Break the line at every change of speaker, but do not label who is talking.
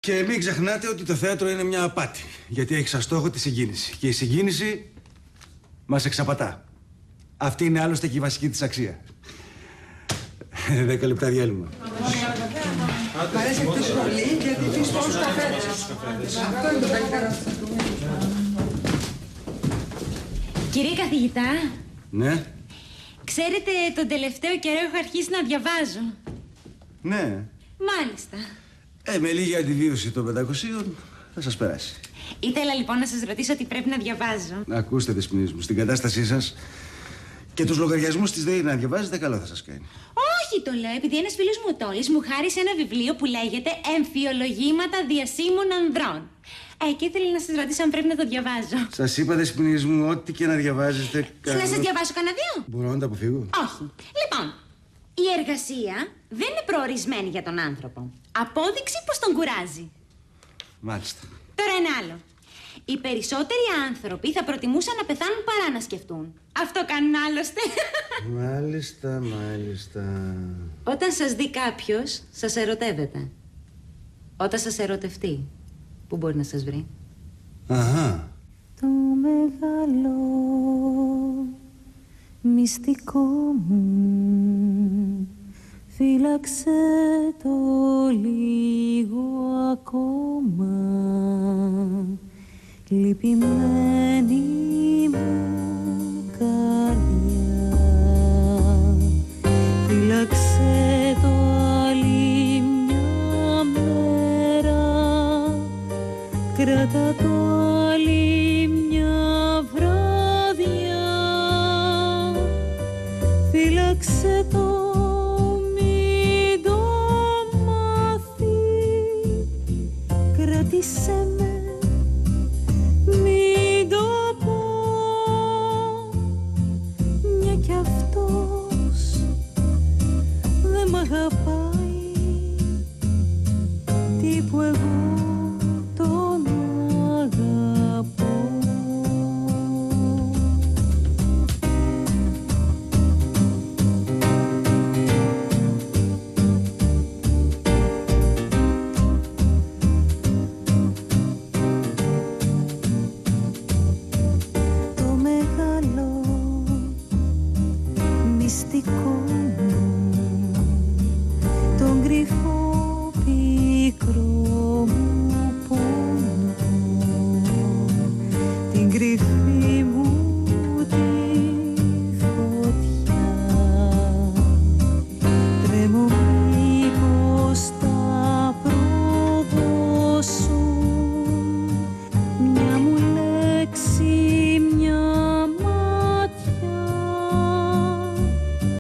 Και μην ξεχνάτε ότι το θέατρο είναι μια απάτη. Γιατί έχει σαν στόχο τη συγκίνηση. Και η συγκίνηση μας εξαπατά. Αυτή είναι άλλωστε και η βασική της αξία. 10 λεπτά διάλειμμα.
Παρέσαι τη σχολή γιατί τις τόσους καφέδες. Αυτό είναι το καλύτερο.
Κύριε καθηγητά.
Ναι.
Ξέρετε, τον τελευταίο καιρό έχω αρχίσει να διαβάζω.
Ναι.
Μάλιστα.
Με λίγη αντιβίωση των 500 θα σας περάσει.
Ήθελα λοιπόν να σας ρωτήσω τι πρέπει να διαβάζω.
Ακούστε, δεσποινείς μου, στην κατάστασή σας και τους λογαριασμούς της ΔΕΗ να διαβάζετε, καλό θα σας κάνει.
Όχι, το λέω, επειδή ένας φίλος μου, ο Τόλης, μου χάρισε ένα βιβλίο που λέγεται «Εμφιολογήματα διασύμων ανδρών». Και ήθελα να σας ρωτήσω αν πρέπει να το διαβάζω.
Σας είπα, δεσποινείς μου, ό,τι και να διαβάζετε.
Να σας διαβάσω κανένα δύο?
Μπορώ να τα αποφύγω?
Όχι. Λοιπόν, η εργασία δεν είναι προορισμένη για τον άνθρωπο. Απόδειξη πως τον κουράζει.
Μάλιστα.
Τώρα ένα άλλο. Οι περισσότεροι άνθρωποι θα προτιμούσαν να πεθάνουν παρά να σκεφτούν. Αυτό κάνουν άλλωστε.
Μάλιστα, μάλιστα.
Όταν σας δει κάποιος, σας ερωτεύεται. Όταν σας ερωτευτεί, πού μπορεί να σας βρει?
Αχα.
Το μεγάλο μυστικό μου, φύλαξε το λίγο ακόμα, λυπημένη μου καρδιά, φύλαξε το άλλη μια μέρα, κράτα το άλλη μια βράδια, φύλαξε το μην το μάθει, κράτησε με μην το πω, μια κι αυτός δεν μ' αγαπάει, τύπου εγώ